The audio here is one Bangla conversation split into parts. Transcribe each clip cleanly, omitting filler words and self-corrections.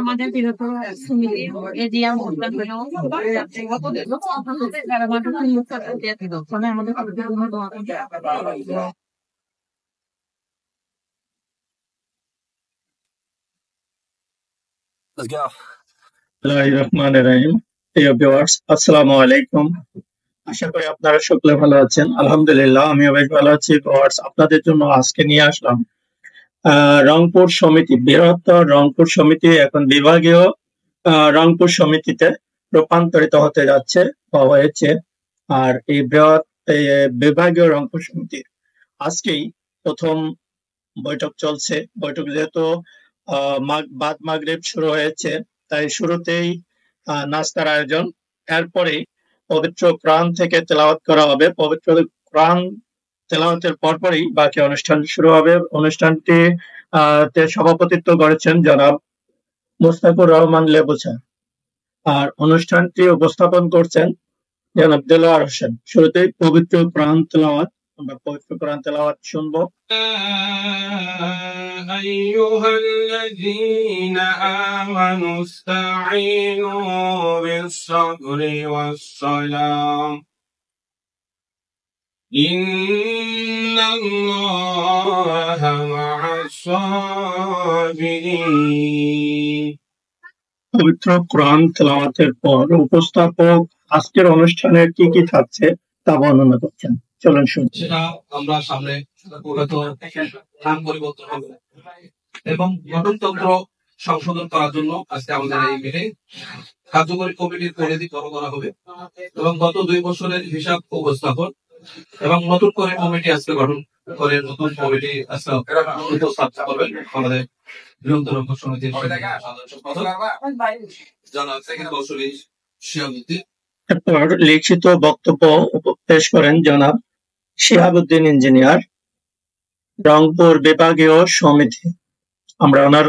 আমাদের বৃহত্তর সমিতি এজিএম আমাদের Let's go. রহমানির রহিম। প্রিয় ভিউয়ার্স, আসসালামু আলাইকুম। আশা করি আপনারা সকলে ভালো আছেন। আলহামদুলিল্লাহ, আমিও বেশ ভালো আছি। ভিউয়ার্স, আপনাদের জন্য আজকে নিয়ে আসলাম রংপুর সমিতি, বৃহত্তর রংপুর সমিতি এখন বিভাগীয় রংপুর সমিতিতে রূপান্তরিত হতে যাচ্ছে বা হয়েছে। আর এই বিভাগীয় রংপুর সমিতির আজকেই প্রথম বৈঠক চলছে। বৈঠক যেহেতু বাদ মাগরিব শুরু হয়েছে, তাই শুরুতেই নাস্তার আয়োজন। এরপরে পবিত্র কোরআন থেকে তেলাওয়াত করা হবে। পবিত্র কোরআন তেলাওয়াতের পরপরই বাকি অনুষ্ঠান শুরু হবে। অনুষ্ঠানটি তে সভাপতিত্ব করেছেন জনাব মোস্তাকুর রহমান লেবু স্যার। আর অনুষ্ঠানটি উপস্থাপন করছেন জনাব দেলোয়ার হোসেন। শুরুতেই পবিত্র কোরআন তেলাওয়াত, আমরা পবিত্র কোরআন তেলাওয়াত শুনবো। أيها الذين آمنوا استعينوا بالصبر والصلاة إن الله مع الصابرين। পবিত্র কোরআন তেলাওয়াতের পর উপস্থাপক আজকের অনুষ্ঠানে কি কি থাকছে তা বর্ণনা করছেন। চলুন শুনি। সেটা আমরা সামনে হয়তো নাম পরিবর্তন হবে এবং গঠনতন্ত্র সংশোধন করার জন্য আজকে আমাদের এই মিলে কার্যকরী কমিটির পরিধি করা হবে এবং গত 2 বছরের হিসাব উপস্থাপন এবং নতুন করে কমিটি আজকে গঠন করে নতুন কমিটি আজকে উপস্থাপন করবেন আমাদের বৃহত্তর রংপুর সমিতির সাধারণ সম্পাদক জনাব শিহাবুদ্দিন। এরপর লিখিত বক্তব্য পেশ করেন জনাব শিহাবুদ্দিন ইঞ্জিনিয়ার, রংপুর বিভাগীয় সমিতি। আমরা ওনার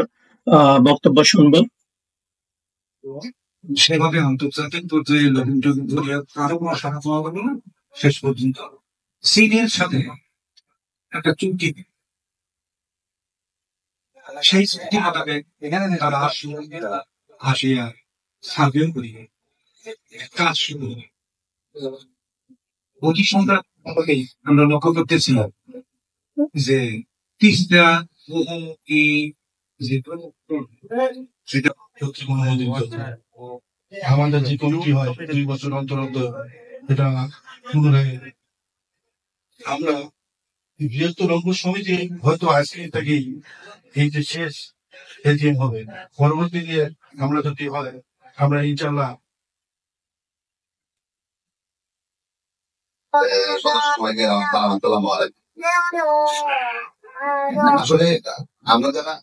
বক্তব্য শুনবো। সেভাবে আন্তর্জাতিক পর্যায়ে কারো কোনো সারা পাওয়া গেল না। শেষ পর্যন্ত চীনের সাথে একটা চুক্তি, সেই চুক্তি মোতাবেক তারা আসিয়া সার্ভে করিয়ে কাজ শুরু হবে। অতি সংখ্যা আমরা লক্ষ্য করতেছিলাম যে তিস্তা সেটা আমাদের যে কমিটি হয় 2 বছর অন্তর অন্তর এটা পুনরায় আমরা বৃহত্তর রংপুর সমিতি হয়তো আজকে থেকেই এই যে শেষ এজিএম হবে, পরবর্তী দিয়ে আমরা যদি হয় আমরা ইনশাল্লাহ আসলে আমরা যারা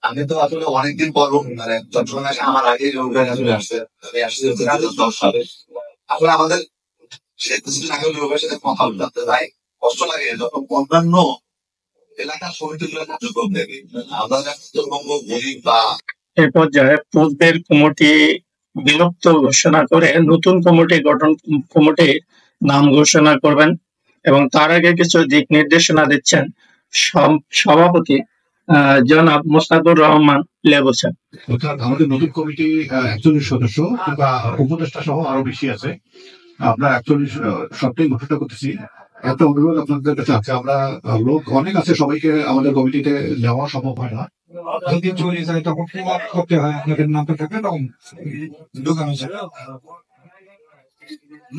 আমি তো আসলে অনেকদিন পর মানে চট্টগ্রামে আমার আগে চলে আসছে। আমি আসছি 2010 সালে। আসলে আমাদের সে কিছুদিন আগে লোকের সাথে কথা বলতে যাই, কষ্ট লাগে যখন অন্যান্য এলাকার সমিতিগুলো কার্যক্রম দেখি। আমরা উত্তরবঙ্গ গরিব বা এই পর্যায়ে পূর্বের কমিটি বিলুপ্ত ঘোষণা করে নতুন কমিটির নাম ঘোষণা করবেন এবং তার আগে কিছু দিক নির্দেশনা দিচ্ছেন সভাপতি জনাব মোস্তাকুর রহমান লেবু স্যার। অর্থাৎ আমাদের নতুন কমিটি 41 সদস্য কিংবা উপদেষ্টা সহ আরো বেশি আছে। আমরা 41 সবটাই ঘোষণা করতেছি। একটা অনুরোধ আপনাদের কাছে আছে, আমরা লোক অনেক আছে, সবাইকে আমাদের কমিটিতে নেওয়া সম্ভব হয় না। যদি চলে যায় তখন করতে হয়, আপনাদের নামটা থাকবে তখন ঢোকানো যায়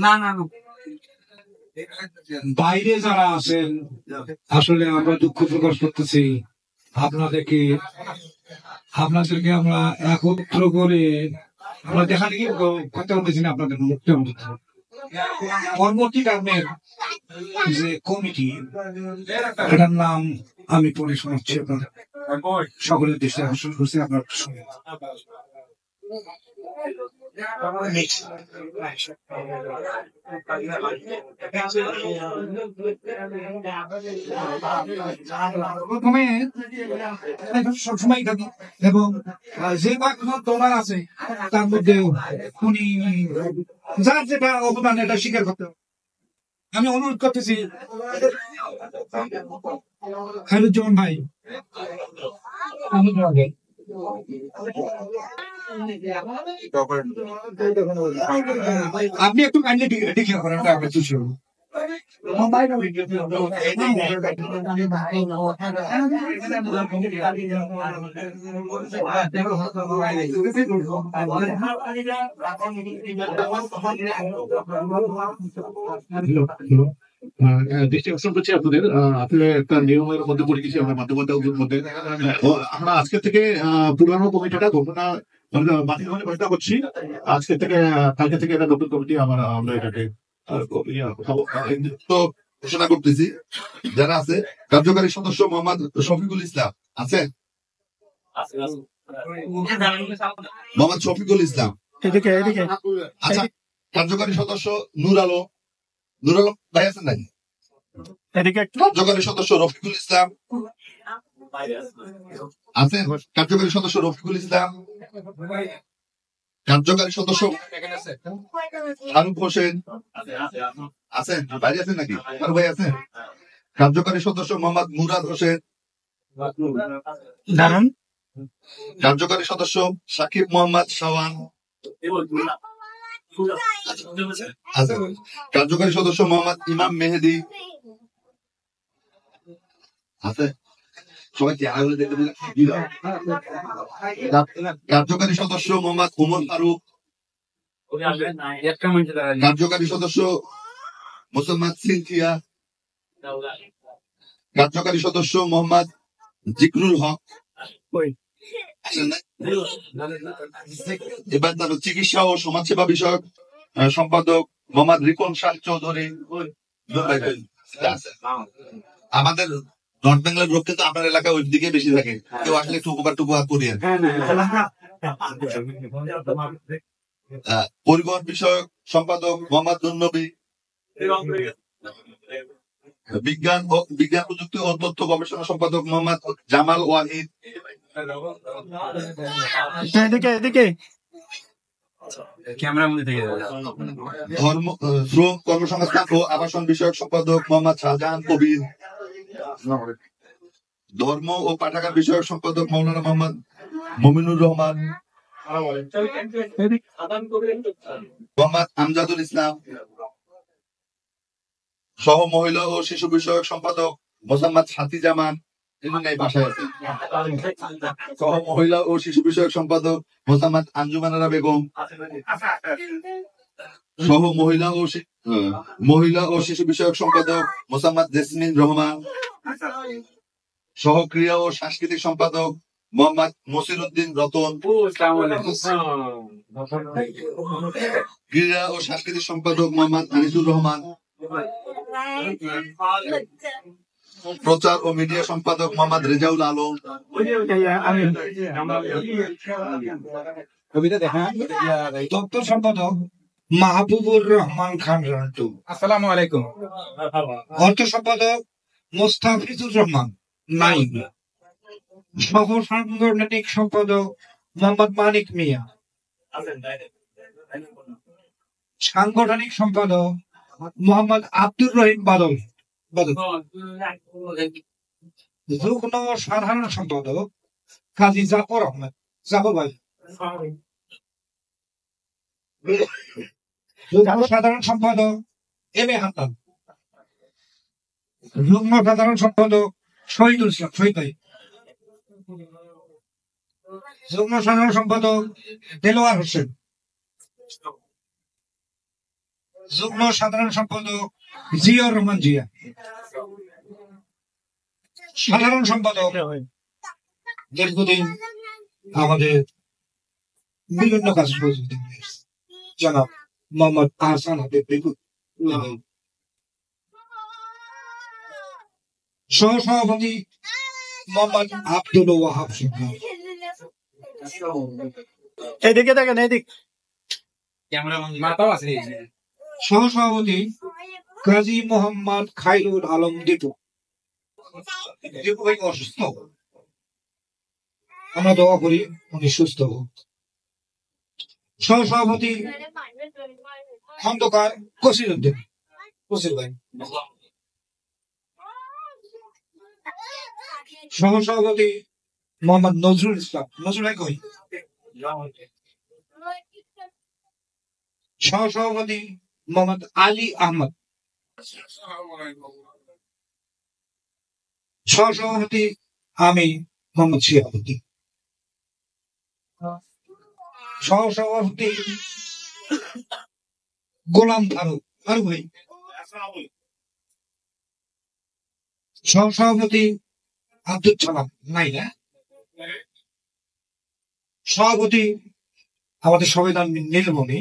না। বাইরে যারা আছেন আসলে আমরা দুঃখ প্রকাশ করতেছি। আপনাদেরকে আমরা একত্র করে আমরা দেখা দেখি কথা বলতেছি না আপনাদের মুক্ত পরবর্তী টার্মের যে কমিটি, এটার নাম আমি পরে শোনাচ্ছি আপনাদের সকলের দৃষ্টি আকর্ষণ করছি। আপনার প্রথমে সবসময় থাকি এবং যে কয়েকজন তোমার আছে তার মধ্যে উনি যার যেটা অবদান এটা স্বীকার করতে হবে। আমি অনুরোধ করতেছি খায়রুজ্জামান ভাই, আপনি একটু কাইন্ডলি ডিক্লেয়ার করেন আমরা খুশি হব। দৃষ্টি আকর্ষণ করছি আপনাদের, আসলে একটা নিয়মের মধ্যে পড়ে গেছি আমরা বাধ্যবাধকতার মধ্যে। আমরা আজকে থেকে পুরানো কমিটিটা ঘোষণা বাতিল করে ঘোষণা করছি। আজকে থেকে কালকে থেকে এটা নতুন কমিটি আমরা এটাকে তো ঘোষণা করতেছি। যারা আছে কার্যকারী সদস্য মোহাম্মদ শফিকুল ইসলাম আছে, মোহাম্মদ শফিকুল ইসলাম। এদিকে এদিকে আচ্ছা, কার্যকারী সদস্য নূর আলম ভাই আছেন নাকি? এদিকে একটু কার্যকারী সদস্য রফিকুল ইসলাম আছেন? কার্যকারী সদস্য রফিকুল ইসলাম, কার্যকারী সদস্য ফারুক হোসেন আছেন? বাইরে আছেন নাকি? ফারুক ভাই আছেন? কার্যকারী সদস্য মোহাম্মদ মুরাদ হোসেন, দাঁড়ান। কার্যকারী সদস্য সাকিব মোহাম্মদ শাওয়ান আছেন? কার্যকারী সদস্য মোহাম্মদ ইমাম মেহেদি আছে? সবাই চেহারা গুলো দেখতে পেলে কি দাও? কার্যকারী সদস্য মোহাম্মদ উমর ফারুক, কার্যকারী সদস্য মোসাম্মদ সিনথিয়া, কার্যকারী সদস্য মোহাম্মদ জিকরুল হক। আছেন না? এবার তার চিকিৎসা ও সমাজসেবা বিষয়ক সম্পাদক মোহাম্মদ রিপন শাহ চৌধুরী আছেন। আমাদের নর্থ বেঙ্গলের লোক কিন্তু আপনার এলাকায় ওই দিকে বেশি থাকে, কেউ আসলে একটু উপকার টুকুহাত করি। পরিবহন বিষয়ক সম্পাদক মোহাম্মদ নুরনবী, বিজ্ঞান প্রযুক্তি ও তথ্য গবেষণা সম্পাদক মোহাম্মদ জামাল ওয়াহিদ, এদিকে এদিকে ধর্ম শ্রম কর্মসংস্থান ও আবাসন বিষয়ক সম্পাদক মোহাম্মদ শাহজাহান কবির, ধর্ম ও পাঠাগার বিষয়ক সম্পাদক মৌলানা মোহাম্মদ মমিনুর রহমান, মোহাম্মদ আমজাদুল ইসলাম, সহ মহিলা ও শিশু বিষয়ক সম্পাদক মোহাম্মদ হাতিজামান বাসায় আছে, সহ মহিলা ও শিশু বিষয়ক সম্পাদক মোহাম্মদ আঞ্জুমানারা বেগম, সহ মহিলা ও শিশু বিষয়ক সম্পাদক মোহাম্মদ জেসমিন রহমান, সহ ক্রীড়া ও সাংস্কৃতিক সম্পাদক মোহাম্মদ মসির উদ্দিন রতন, ক্রীড়া ও সাংস্কৃতিক সম্পাদক মোহাম্মদ আনিসুর রহমান, প্রচার ও মিডিয়া সম্পাদক মোহাম্মদ রেজাউল আলম, দপ্তর সম্পাদক মাহবুবুর রহমান খান রন্টু। আসসালামু আলাইকুম। অর্থ সম্পাদক মোস্তাফিজুর রহমান নাইম, সহ সাংগঠনিক সম্পাদক মোহাম্মদ মানিক মিয়া, সাংগঠনিক সম্পাদক মোহাম্মদ আব্দুর রহিম বাদল, যুগ্ম সাধারণ সম্পাদক কাজী জাফর আহমেদ ভাই, যুগ্ম সাধারণ সম্পাদক এম এ হাসান, যুগ্ম সাধারণ সম্পাদক শহীদুল ইসলাম শহীদ ভাই, যুগ্ম সাধারণ সম্পাদক দেলোয়ার হোসেন, যুগ্ম সাধারণ সম্পাদক জিয়াউর রহমান জিয়া, সাধারণ সম্পাদক দীর্ঘদিন আমাদের বিভিন্ন কাজ জনাব মোহাম্মদ আহসান হাবিব বিপুল, সহ সভাপতি মোহাম্মদ আব্দুল ওয়াহাব সিদ্দিক। এদিকে দেখেন, এদিক মাতাও আছে সহসভাপতি কাজী মোহাম্মদ খাইরুল আলম দীপু। দীপু ভাই অসুস্থ, আমরা দোয়া করি উনি সুস্থ হোক। সহসভাপতি খন্দকার কসির উদ্দিন, কসির ভাই। সহসভাপতি মোহাম্মদ নজরুল ইসলাম, নজরুল ভাই কই? সহসভাপতি মোহাম্মদ আলী আহমদ। সহসভাপতি আমি মোহাম্মদ শিয়াবুদ্দিন। সহসভাপতি গোলাম ফারুক, ফারুক ভাই। সহসভাপতি আব্দুল সালাম, নাই না? সভাপতি আমাদের সংবিধান নীলমণি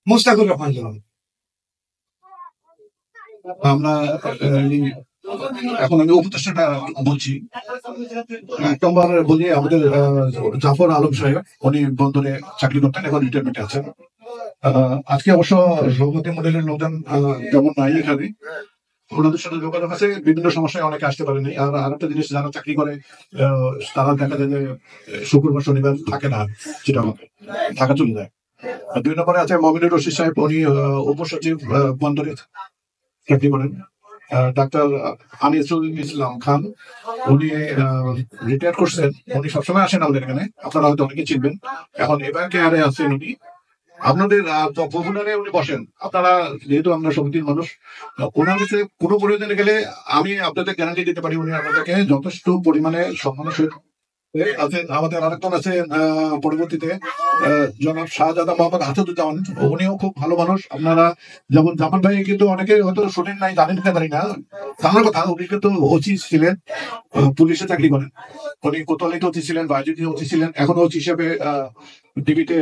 মুস্তাকুর রহমান জনাব। আমরা এখন আমি উপদেষ্টাটা বলছি। 1 নম্বর বলি আমাদের জাফর আলম সাহেব, উনি বন্দরে চাকরি করতেন, এখন রিটায়ারমেন্টে আছেন। আজকে অবশ্য সভাপতি মডেলের লোকজন যেমন নাই এখানে, ওনাদের সাথে যোগাযোগ আছে, বিভিন্ন সমস্যায় অনেকে আসতে পারেনি। আর আরেকটা জিনিস, যারা চাকরি করে তারা দেখা যায় যে শুক্রবার শনিবার থাকে না, সেটা ঢাকা চলে যায়। 2 নম্বরে আছে মমিনুর রশিদ সাহেব, উনি উপসচিব বন্দরে চাকরি করেন। ডাক্তার আনিসুল ইসলাম খান, উনি রিটায়ার করছেন, উনি সবসময় আসেন আমাদের এখানে, আপনারা হয়তো অনেকে চিনবেন। এখন এবার কেয়ারে আছেন উনি, আপনাদের পপুলারে উনি বসেন। আপনারা যেহেতু আমরা সমিতির মানুষ, ওনার কাছে কোনো প্রয়োজনে গেলে আমি আপনাদের গ্যারান্টি দিতে পারি উনি আপনাদেরকে যথেষ্ট পরিমাণে সম্মানের সহিত আছেন। আমাদের আরেকজন আছেন পরবর্তীতে জনাব শাহজাদা মোহাম্মদ আসাদুজ্জামান, উনিও খুব ভালো মানুষ। আপনারা যেমন জামান ভাই কিন্তু অনেকে হয়তো শুনেন নাই, জানেন কিনা জানি না, জানার কথা, উনি কিন্তু ওসি ছিলেন, পুলিশে চাকরি করেন। উনি কোতোয়ালিতে ওসি ছিলেন, বাইজুতে ওসি ছিলেন, এখনো ওসি হিসেবে ডিবিতে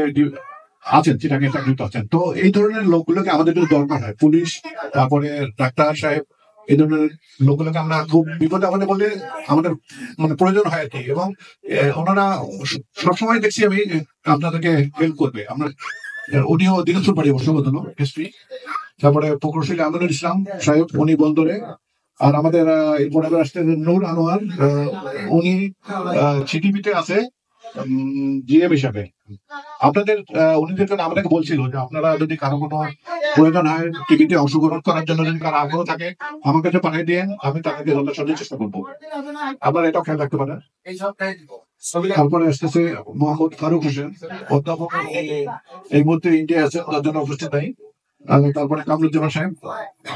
আছেন, চিটাকে চাকরিতে আছেন। তো এই ধরনের লোকগুলোকে আমাদের যদি দরকার হয়, পুলিশ, তারপরে ডাক্তার সাহেব, এই ধরনের লোকগুলোকে আমরা খুব বিপদে আপদে বললে আমাদের মানে প্রয়োজন হয় আর কি। এবং ওনারা সবসময় দেখছি আমি আপনাদেরকে হেল্প করবে। আমরা উনিও দিনাজপুর বাড়ি বর্ষবদন হিস্ট্রি। তারপরে প্রকৌশলী আমিনুল ইসলাম সাহেব, উনি বন্দরে। আর আমাদের এরপরে আসতে নূর আনোয়ার, উনি সিটিভিতে আছে জিএম হিসাবে। আপনাদের উনিদের জন্য আমাদেরকে বলছিল যে আপনারা যদি কারো কোনো প্রয়োজন হয় টিভিতে অংশগ্রহণ করার জন্য, যদি কারো আগ্রহ থাকে আমার কাছে পাঠিয়ে দিয়ে আমি তাদেরকে যথাসাধ্য সাহায্যের চেষ্টা করবো। আপনারা এটাও খেয়াল রাখতে পারেন। তারপরে আসতেছে মোহাম্মদ ফারুক হোসেন, অধ্যাপক, এই মুহূর্তে ইন্ডিয়া আছে, তার জন্য উপস্থিত নাই। তারপরে কামরুজ্জামান সাহেব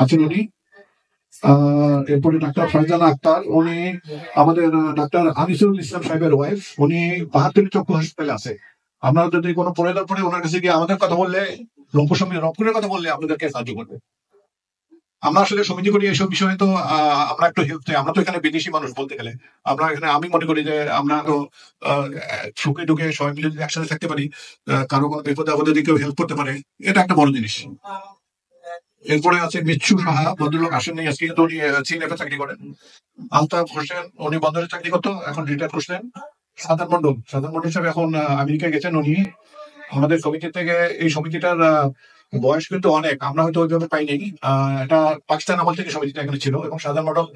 আছেন উনি। এরপরে ডাক্তার ফারজানা আক্তার, উনি আমাদের ডাক্তার আনিসুল ইসলাম সাহেবের ওয়াইফ, উনি 72 চক্ষু হাসপাতালে আছে। আপনারা যদি কোনো প্রয়োজন পড়ে ওনার কাছে গিয়ে আমাদের কথা বললে, রংপুরের কথা বললে আপনাদেরকে সাহায্য করবে। আমরা আসলে সমিতি করি এইসব বিষয়ে, তো আমরা একটু হেল্প চাই। আমরা তো এখানে বিদেশি মানুষ বলতে গেলে, আমরা এখানে আমি মনে করি যে আমরা তো সুখে ঢুকে সবাই মিলে যদি একসাথে থাকতে পারি, কারো কোনো বিপদে আপদে যদি কেউ হেল্প করতে পারে, এটা একটা বড় জিনিস। এরপরে আছে মিচ্ছু সাহা, ভদ্রলোক আসেননি আজকে, কিন্তু উনি সিএনএফ চাকরি করেন। আলতাফ হোসেন, উনি বন্দরে চাকরি করতো, এখন রিটায়ার করছেন। সাধারণ মন্ডল হিসাবে এখন আমেরিকায় গেছেন উনি। আমাদের সমিতি থেকে, এই সমিতিটার বয়স কিন্তু অনেক, আমরা হয়তো ওইভাবে পাইনি। এটা পাকিস্তান আমল থেকে সমিতিটা এখানে ছিল, এবং সাধারণ মন্ডল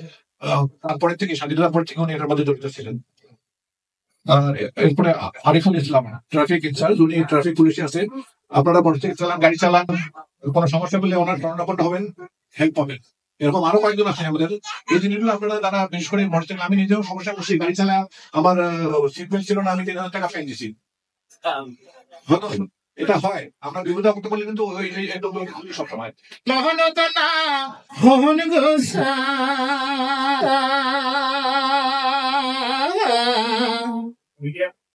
তারপরে থেকে, স্বাধীনতার পর থেকে উনি এটার মধ্যে জড়িত ছিলেন। এরপরে আরিফুল ইসলাম, ট্রাফিক ইনচার্জ, উনি ট্রাফিক পুলিশে আছে। আপনারা মোটরসাইকেল চালান, গাড়ি চালান, কোনো সমস্যা পেলে ওনার শরণাপন্ন হবেন, হেল্প পাবেন। এরকম আরো কয়েকজন আছে আমাদের। এই জিনিসগুলো আপনারা যারা, বিশেষ করে মোটরসাইকেল, আমি নিজেও সমস্যা করছি, গাড়ি চালা আমার সিট বেল্ট ছিল না, আমি 3000 টাকা ফাইন দিছি। এটা হয়, আমরা বিপদে আপদে বলি, কিন্তু সবসময় মোহন গোসা